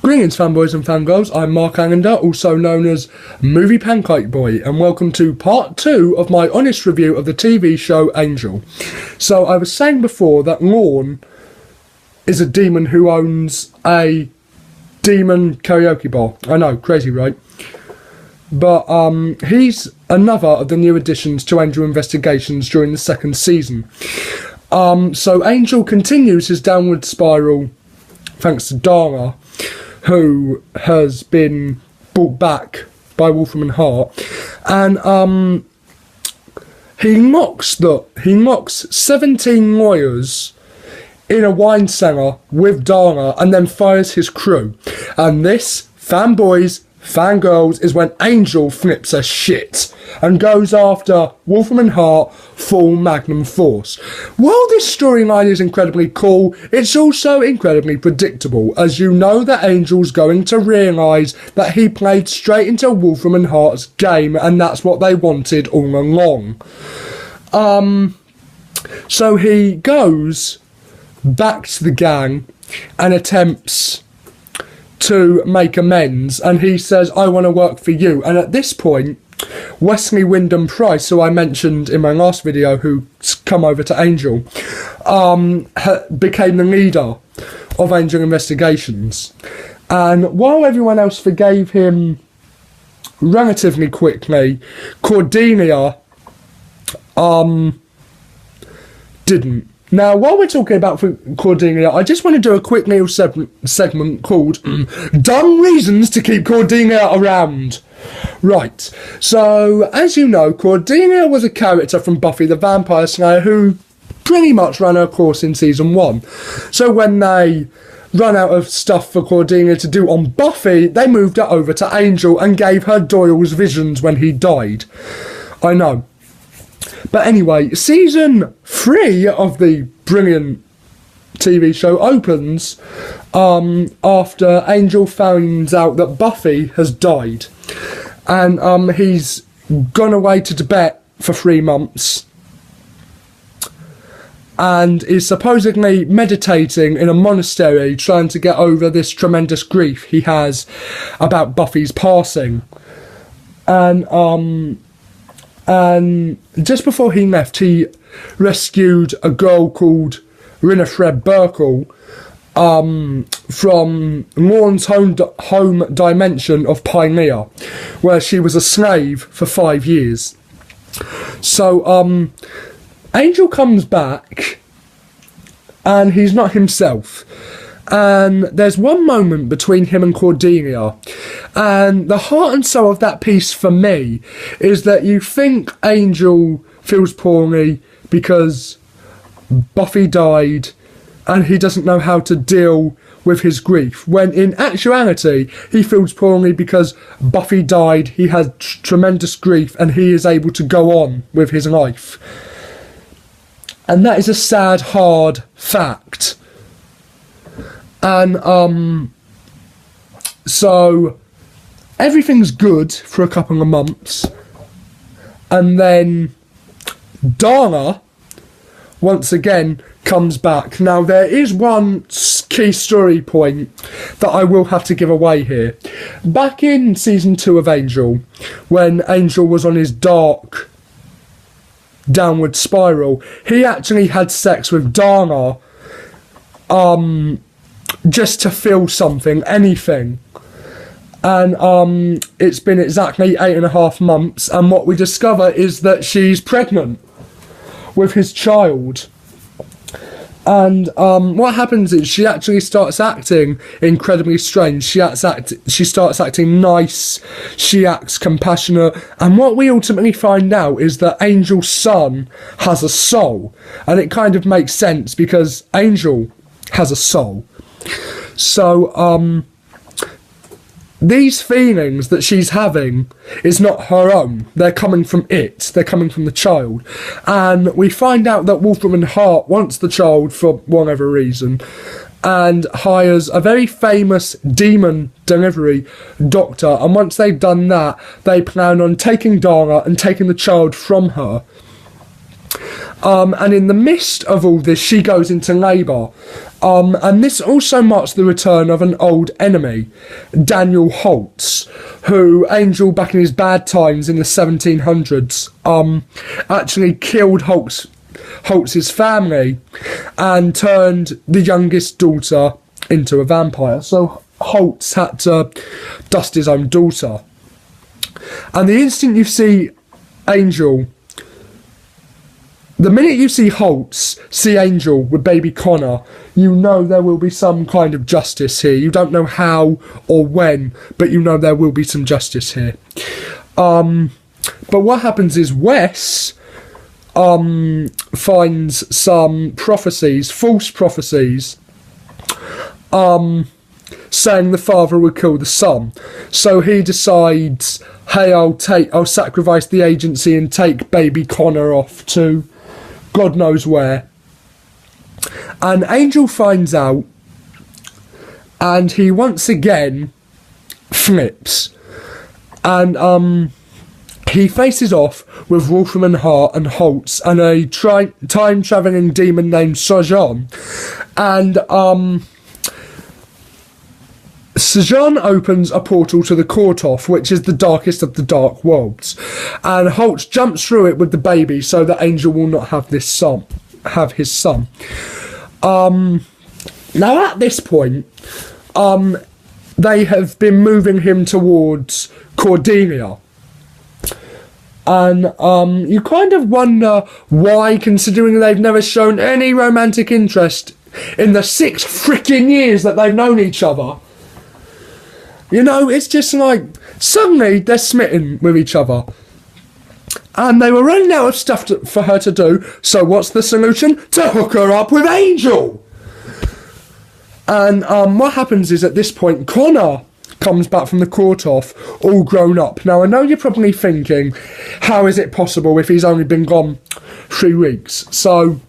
Greetings fanboys and fangirls, I'm Mark Angander, also known as Movie Pancake Boy, and welcome to part 2 of my honest review of the TV show Angel. So I was saying before that Lorne is a demon who owns a demon karaoke bar. I know, crazy right? But he's another of the new additions to Angel Investigations during the second season. So Angel continues his downward spiral thanks to Dara, who has been brought back by Wolfram and Hart, and he mocks 17 lawyers in a wine cellar with Dara and then fires his crew. And this, fanboys, fangirls, is when Angel flips her shit and goes after Wolfram and Hart full magnum force. While this storyline is incredibly cool, it's also incredibly predictable, as you know that Angel's going to realise that he played straight into Wolfram and Hart's game, and that's what they wanted all along. So he goes back to the gang and attempts to make amends, and he says, I want to work for you. And at this point, Wesley Wyndham-Pryce, who I mentioned in my last video, who's come over to Angel, became the leader of Angel Investigations. And while everyone else forgave him relatively quickly, Cordelia didn't. Now, while we're talking about Cordelia, I just want to do a quick little segment called Dumb Reasons to Keep Cordelia Around. Right, so as you know, Cordelia was a character from Buffy the Vampire Slayer who pretty much ran her course in season 1. So when they ran out of stuff for Cordelia to do on Buffy, they moved her over to Angel and gave her Doyle's visions when he died. I know. But anyway, season 3 of the brilliant TV show opens after Angel finds out that Buffy has died. And he's gone away to Tibet for 3 months and is supposedly meditating in a monastery trying to get over this tremendous grief he has about Buffy's passing. And just before he left, he rescued a girl called Winifred Burkle from Lorne's home dimension of Pioneer, where she was a slave for 5 years. So Angel comes back and he's not himself. And there's one moment between him and Cordelia, and the heart and soul of that piece for me is that you think Angel feels poorly because Buffy died and he doesn't know how to deal with his grief, when in actuality he feels poorly because Buffy died, he has tremendous grief, and he is able to go on with his life. And that is a sad, hard fact. And so everything's good for a couple of months, and then Dara once again comes back. Now there is one key story point that I will have to give away here. Back in season 2 of Angel, when Angel was on his dark downward spiral, he actually had sex with Dara just to feel something, anything. And it's been exactly 8.5 months, and what we discover is that she's pregnant with his child. And what happens is she actually starts acting incredibly strange. She starts acting nice, she acts compassionate, and what we ultimately find out is that Angel's son has a soul. And it kind of makes sense because Angel has a soul. So these feelings that she's having is not her own. They're coming from it. They're coming from the child. And we find out that Wolfram and Hart wants the child for whatever reason and hires a very famous demon delivery doctor. And once they've done that, they plan on taking Dara and taking the child from her. And in the midst of all this, she goes into labour. And this also marks the return of an old enemy, Daniel Holtz, who Angel, back in his bad times in the 1700s, actually killed Holtz's family and turned the youngest daughter into a vampire. So Holtz had to dust his own daughter. And the instant you see Angel, the minute you see Holtz see Angel with baby Connor, you know there will be some kind of justice here. You don't know how or when, but you know there will be some justice here. But what happens is Wes finds some prophecies, false prophecies, saying the father would kill the son. So he decides, hey, I'll sacrifice the agency and take baby Connor off to God knows where. And Angel finds out, and he once again flips, and he faces off with Wolfram and Hart and Holtz and a time-travelling demon named Sojourn. And Sojourn opens a portal to the Kortoth, which is the darkest of the dark worlds, and Holtz jumps through it with the baby so that Angel will not have his son. Now at this point, they have been moving him towards Cordelia. And you kind of wonder why, considering they've never shown any romantic interest in the 6 freaking years that they've known each other. You know, it's just like, suddenly they're smitten with each other. And they were running out of stuff for her to do, so what's the solution? To hook her up with Angel! And what happens is, at this point, Connor comes back from the Kortoth, all grown up. Now, I know you're probably thinking, how is it possible if he's only been gone 3 weeks? So,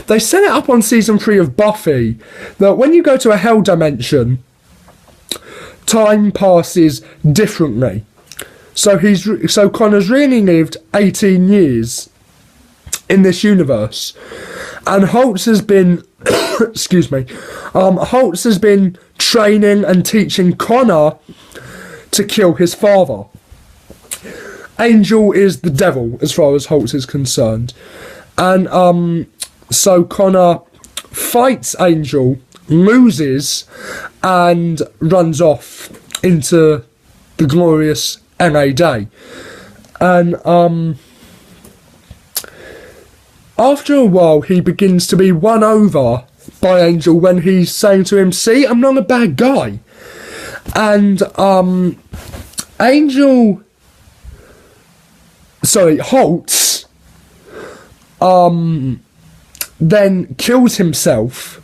they set it up on season 3 of Buffy, that when you go to a hell dimension, time passes differently. So Connor's really lived 18 years in this universe, and Holtz has been excuse me, Holtz has been training and teaching Connor to kill his father. Angel is the devil as far as Holtz is concerned, and so Connor fights Angel, loses, and runs off into the glorious LA day. And after a while he begins to be won over by Angel when he's saying to him, see, I'm not a bad guy. And Holtz then kills himself,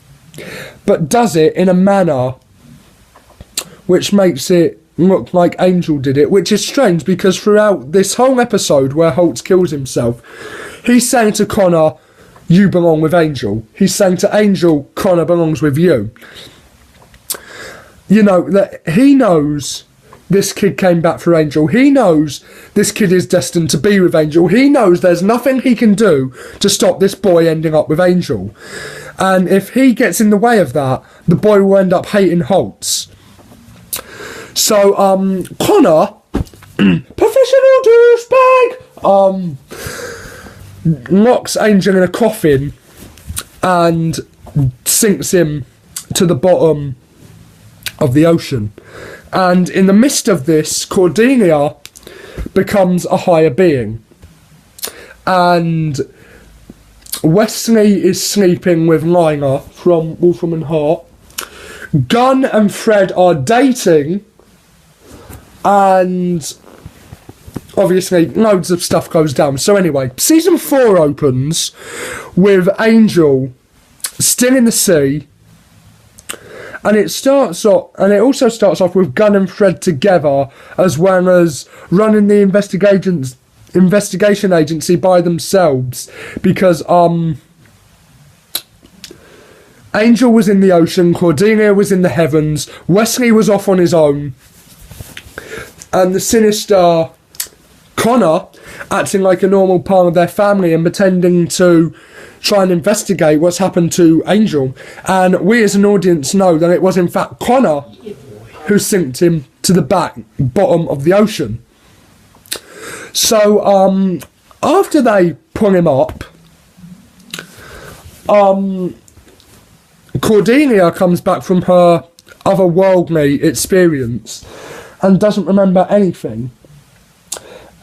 but does it in a manner which makes it look like Angel did it, which is strange because throughout this whole episode where Holtz kills himself, he's saying to Connor, you belong with Angel. He's saying to Angel, Connor belongs with you. You know, that he knows this kid came back for Angel. He knows this kid is destined to be with Angel. He knows there's nothing he can do to stop this boy ending up with Angel. And if he gets in the way of that, the boy will end up hating Holtz. So, Connor, professional douchebag, locks Angel in a coffin and sinks him to the bottom of the ocean. And in the midst of this, Cordelia becomes a higher being. And Wesley is sleeping with Lina from Wolfram and Hart. Gunn and Fred are dating. And obviously loads of stuff goes down. So anyway, season 4 opens with Angel still in the sea, and it also starts off with Gunn and Fred together, as well as running the investigation agency by themselves, because Angel was in the ocean, Cordelia was in the heavens, Wesley was off on his own, and the sinister Connor acting like a normal part of their family and pretending to try and investigate what's happened to Angel. And we as an audience know that it was in fact Connor who sinked him to the bottom of the ocean. So after they pull him up, Cordelia comes back from her otherworldly experience and doesn't remember anything.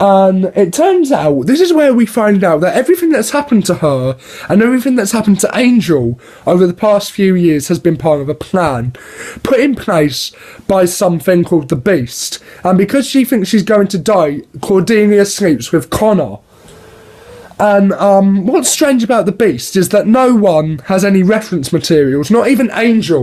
And it turns out, this is where we find out that everything that's happened to her and everything that's happened to Angel over the past few years has been part of a plan put in place by something called the Beast. And because she thinks she's going to die, Cordelia sleeps with Connor. And what's strange about the Beast is that no one has any reference materials, not even Angel.